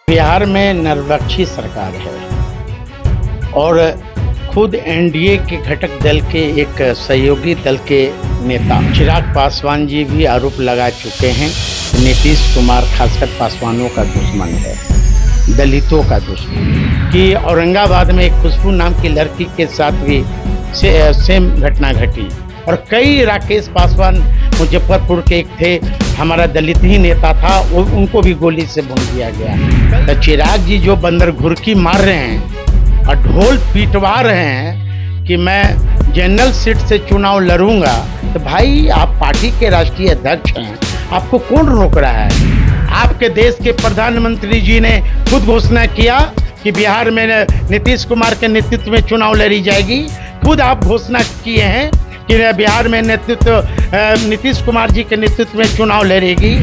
बिहार में निर्विपक्षी सरकार है और खुद एनडीए के घटक दल के एक सहयोगी दल के नेता चिराग पासवान जी भी आरोप लगा चुके हैं। नीतीश कुमार खासकर पासवानों का दुश्मन है, दलितों का दुश्मन। कि औरंगाबाद में एक खुशबू नाम की लड़की के साथ भी सेम घटना घटी और कई राकेश पासवान मुजफ्फरपुर के एक थे, हमारा दलित ही नेता था, वो उनको भी गोली से भून दिया गया। तो चिराग जी जो बंदर घुरकी मार रहे हैं और ढोल पीटवा रहे हैं कि मैं जनरल सीट से चुनाव लड़ूंगा, तो भाई आप पार्टी के राष्ट्रीय अध्यक्ष हैं, आपको कौन रोक रहा है? आपके देश के प्रधानमंत्री जी ने खुद घोषणा किया कि बिहार में नीतीश कुमार के नेतृत्व में चुनाव लड़ी जाएगी। खुद आप घोषणा किए हैं कि बिहार में नीतीश कुमार जी के नेतृत्व में चुनाव लड़ेगी।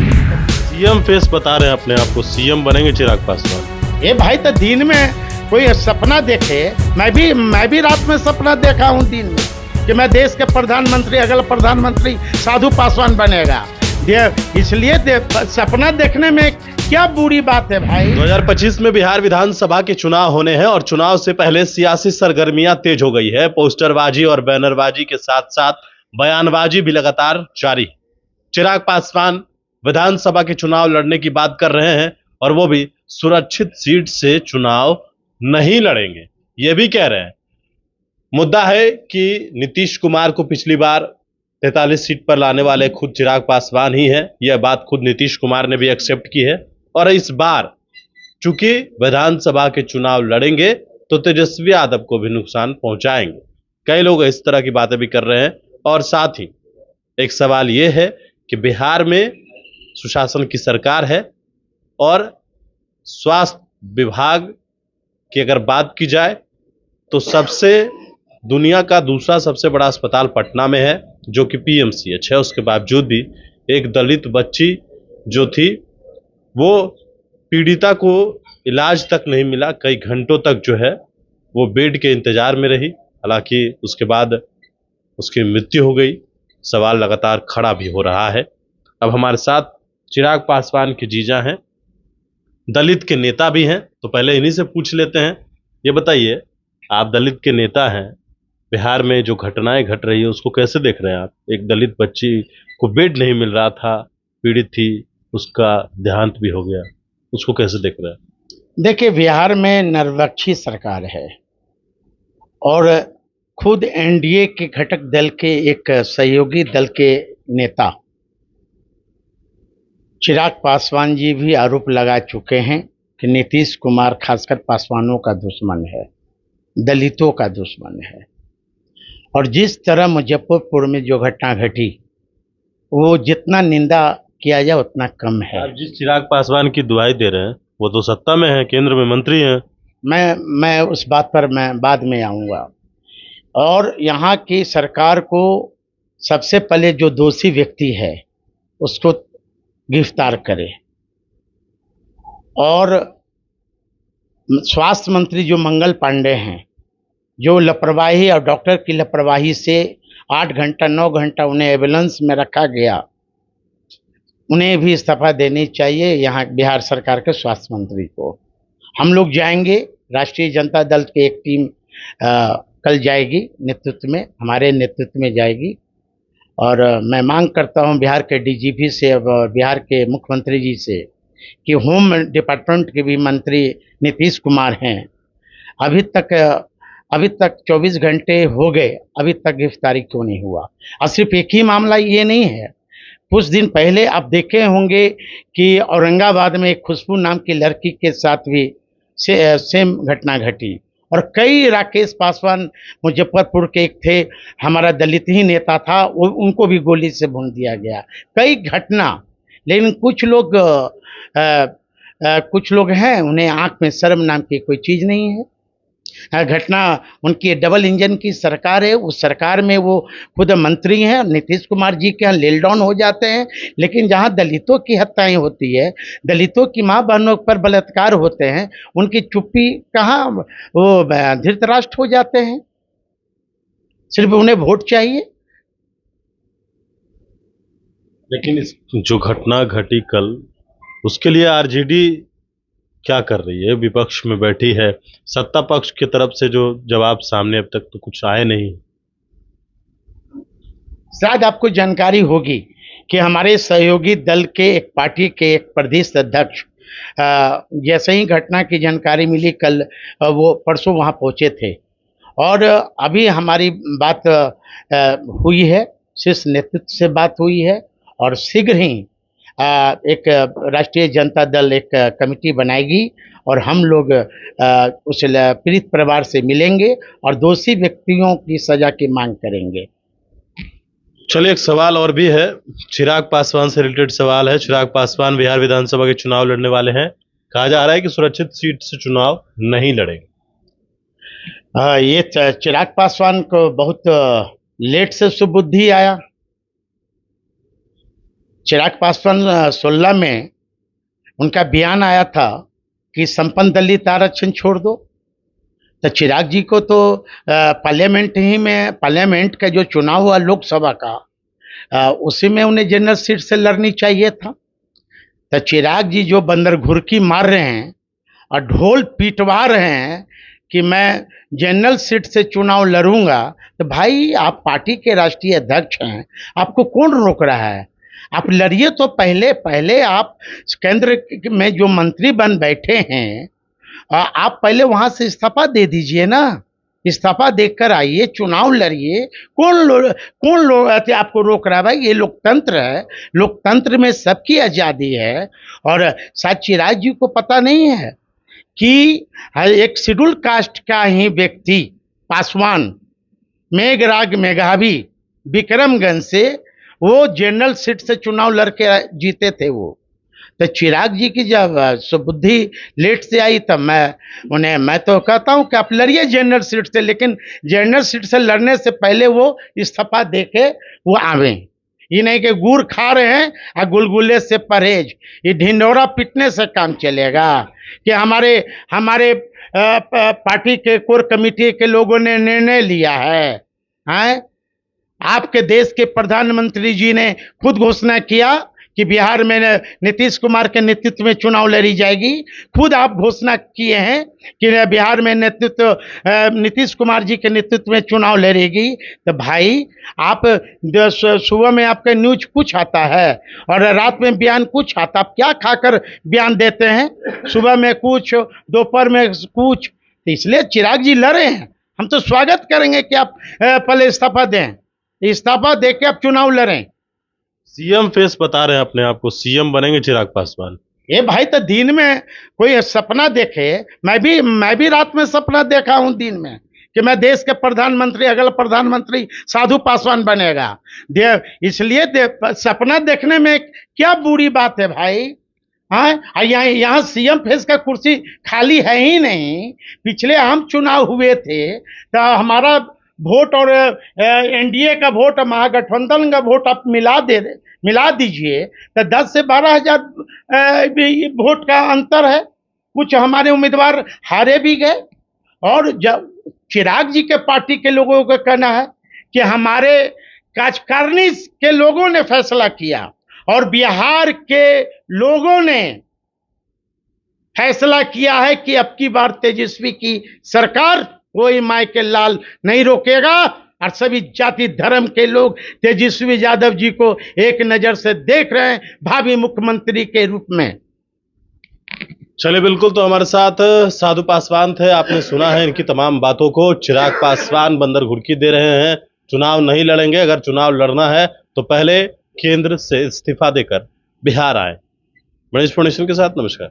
सीएम फेस बता रहे हैं अपने आप को, सीएम बनेंगे चिराग पासवान। ये भाई तो दिन में कोई सपना देखे, मैं भी रात में सपना देखा हूँ दिन में कि मैं देश के प्रधानमंत्री, अगला प्रधानमंत्री साधु पासवान बनेगा। इसलिए सपना देखने में क्या बुरी बात है भाई। 2025 में बिहार विधानसभा के चुनाव होने हैं और चुनाव से पहले सियासी सरगर्मियां तेज हो गई है। पोस्टरबाजी और बैनरबाजी के साथ साथ बयानबाजी भी लगातार जारी। चिराग पासवान विधानसभा के चुनाव लड़ने की बात कर रहे हैं और वो भी सुरक्षित सीट से चुनाव नहीं लड़ेंगे, ये भी कह रहे हैं। मुद्दा है कि नीतीश कुमार को पिछली बार 43 सीट पर लाने वाले खुद चिराग पासवान ही हैं। यह बात खुद नीतीश कुमार ने भी एक्सेप्ट की है और इस बार चूंकि विधानसभा के चुनाव लड़ेंगे तो तेजस्वी यादव को भी नुकसान पहुंचाएंगे। कई लोग इस तरह की बातें भी कर रहे हैं और साथ ही एक सवाल यह है कि बिहार में सुशासन की सरकार है और स्वास्थ्य विभाग की अगर बात की जाए तो दुनिया का दूसरा सबसे बड़ा अस्पताल पटना में है, जो कि पीएमसीएच है। उसके बावजूद भी एक दलित बच्ची जो थी वो पीड़िता को इलाज तक नहीं मिला, कई घंटों तक जो है वो बेड के इंतजार में रही। हालांकि उसके बाद उसकी मृत्यु हो गई। सवाल लगातार खड़ा भी हो रहा है। अब हमारे साथ चिराग पासवान के जीजा हैं, दलित के नेता भी हैं, तो पहले इन्हीं से पूछ लेते हैं। ये बताइए, आप दलित के नेता हैं, बिहार में जो घटनाएं घट रही है उसको कैसे देख रहे हैं आप? एक दलित बच्ची को बेड नहीं मिल रहा था, पीड़ित थी, उसका देहांत भी हो गया, उसको कैसे देख रहे हैं? देखिए, बिहार में निर्विपक्षी सरकार है और खुद एनडीए के घटक दल के एक सहयोगी दल के नेता चिराग पासवान जी भी आरोप लगा चुके हैं कि नीतीश कुमार खासकर पासवानों का दुश्मन है, दलितों का दुश्मन है। और जिस तरह मुजफ्फरपुर में जो घटना घटी, वो जितना निंदा किया जाए उतना कम है। आप जिस चिराग पासवान की दुहाई दे रहे हैं वो तो सत्ता में है, केंद्र में मंत्री हैं। मैं उस बात पर मैं बाद में आऊँगा। और यहाँ की सरकार को सबसे पहले जो दोषी व्यक्ति है उसको गिरफ्तार करे और स्वास्थ्य मंत्री जो मंगल पांडे हैं, जो लापरवाही और डॉक्टर की लापरवाही से 8 घंटा 9 घंटा उन्हें एम्बुलेंस में रखा गया, उन्हें भी इस्तीफा देनी चाहिए। यहाँ बिहार सरकार के स्वास्थ्य मंत्री को हम लोग जाएंगे, राष्ट्रीय जनता दल की एक टीम कल जाएगी, नेतृत्व में, हमारे नेतृत्व में जाएगी। और मैं मांग करता हूँ बिहार के डीजीपी से और बिहार के मुख्यमंत्री जी से कि होम डिपार्टमेंट के भी मंत्री नीतीश कुमार हैं, अभी तक 24 घंटे हो गए, अभी तक गिरफ्तारी क्यों नहीं हुआ? और सिर्फ एक ही मामला ये नहीं है, कुछ दिन पहले आप देखे होंगे कि औरंगाबाद में एक खुशबू नाम की लड़की के साथ भी सेम घटना घटी और कई राकेश पासवान मुजफ्फरपुर के एक थे, हमारा दलित ही नेता था, वो उनको भी गोली से भून दिया गया। कई घटना, लेकिन कुछ लोग हैं, उन्हें आंख में शर्म नाम की कोई चीज़ नहीं है। घटना, उनकी डबल इंजन की सरकार है, उस सरकार में वो खुद मंत्री हैं, नीतीश कुमार जी के यहाँ लेल डाउन हो जाते हैं। लेकिन जहाँ दलितों की हत्याएं होती है, दलितों की माँ बहनों पर बलात्कार होते हैं, उनकी चुप्पी कहाँ, वो धृतराष्ट्र हो जाते हैं। सिर्फ उन्हें वोट चाहिए। लेकिन इस जो घटना घटी कल, उसके लिए आरजेडी क्या कर रही है, विपक्ष में बैठी है, सत्ता पक्ष की तरफ से जो जवाब सामने अब तक तो कुछ आए नहीं। शायद आपको जानकारी होगी कि हमारे सहयोगी दल के एक पार्टी के एक प्रदेश अध्यक्ष जैसे ही घटना की जानकारी मिली कल वो परसों वहां पहुंचे थे और अभी हमारी बात हुई है, शीर्ष नेतृत्व से बात हुई है और शीघ्र ही एक राष्ट्रीय जनता दल एक कमेटी बनाएगी और हम लोग उस पीड़ित परिवार से मिलेंगे और दोषी व्यक्तियों की सजा की मांग करेंगे। चलिए, एक सवाल और भी है, चिराग पासवान से रिलेटेड सवाल है। चिराग पासवान बिहार विधानसभा के चुनाव लड़ने वाले हैं। कहा जा रहा है कि सुरक्षित सीट से चुनाव नहीं लड़ेंगे। ये चिराग पासवान को बहुत लेट से सुबुद्धि आया। चिराग पासवान 16 में उनका बयान आया था कि संपन्न दलित आरक्षण छोड़ दो, तो चिराग जी को तो पार्लियामेंट का जो चुनाव हुआ लोकसभा का उसी में उन्हें जनरल सीट से लड़नी चाहिए था। तो चिराग जी जो बंदर घुरकी मार रहे हैं और ढोल पीटवा रहे हैं कि मैं जनरल सीट से चुनाव लड़ूंगा, तो भाई आप पार्टी के राष्ट्रीय अध्यक्ष हैं, आपको कौन रोक रहा है? आप लड़िए। तो पहले आप केंद्र में जो मंत्री बन बैठे हैं आप पहले वहां से इस्तीफा दे दीजिए ना, इस्तीफा देकर आइए, चुनाव लड़िए। कौन लोग आपको रोक रहा है? भाई ये लोकतंत्र है, लोकतंत्र में सबकी आज़ादी है। और शायद चिराग जी को पता नहीं है कि एक शेड्यूल कास्ट का ही व्यक्ति पासवान मेघराज मेघावी विक्रमगंज से वो जनरल सीट से चुनाव लड़के जीते थे। वो तो चिराग जी की जब सुबुद्धि लेट से आई तब मैं तो कहता हूं कि आप लड़िए जनरल सीट से, लेकिन जनरल सीट से लड़ने से पहले वो इस्तीफा दे के वो आवे। ये नहीं कि गुड़ खा रहे हैं और गुलगुले से परहेज, ये ढिंडोरा पीटने से काम चलेगा। कि हमारे पार्टी के कोर कमेटी के लोगों ने निर्णय लिया है। आपके देश के प्रधानमंत्री जी ने खुद घोषणा किया कि बिहार में नीतीश कुमार के नेतृत्व में चुनाव लड़ी जाएगी। खुद आप घोषणा किए हैं कि बिहार में नीतीश कुमार जी के नेतृत्व में चुनाव लड़ेगी। तो भाई आप सुबह में आपका न्यूज कुछ आता है और रात में बयान कुछ आता, आप क्या खाकर बयान देते हैं? सुबह में कुछ, दोपहर में कुछ। तो इसलिए चिराग जी लड़े हैं, हम तो स्वागत करेंगे कि आप पहले इस्तीफा दें, इस्तीफा दे के आप चुनाव लड़ें। सीएम फेस बता रहे हैं अपने आप को, सीएम बनेंगे चिराग पासवान। ये भाई तो दिन में कोई सपना देखे, मैं भी रात में सपना देखा हूं दिन में कि मैं देश के प्रधानमंत्री, अगला प्रधानमंत्री साधु पासवान बनेगा। इसलिए सपना देखने में क्या बुरी बात है भाई? हाँ, यहाँ सीएम फेस का कुर्सी खाली है ही नहीं। पिछले आम चुनाव हुए थे तो हमारा वोट और एनडीए का वोट, महागठबंधन का वोट आप मिला दीजिए तो 10 से 12 हजार वोट का अंतर है। कुछ हमारे उम्मीदवार हारे भी गए। और जब चिराग जी के पार्टी के लोगों का कहना है कि हमारे कार्यकारिणी के लोगों ने फैसला किया और बिहार के लोगों ने फैसला किया है कि अब की बार तेजस्वी की सरकार कोई माई के लाल नहीं रोकेगा और सभी जाति धर्म के लोग तेजस्वी यादव जी को एक नजर से देख रहे हैं भावी मुख्यमंत्री के रूप में। चलिए, बिल्कुल। तो हमारे साथ साधु पासवान थे, आपने सुना है इनकी तमाम बातों को। चिराग पासवान बंदर घुड़की दे रहे हैं, चुनाव नहीं लड़ेंगे। अगर चुनाव लड़ना है तो पहले केंद्र से इस्तीफा देकर बिहार आए। मनीष फोर्नेशन के साथ नमस्कार।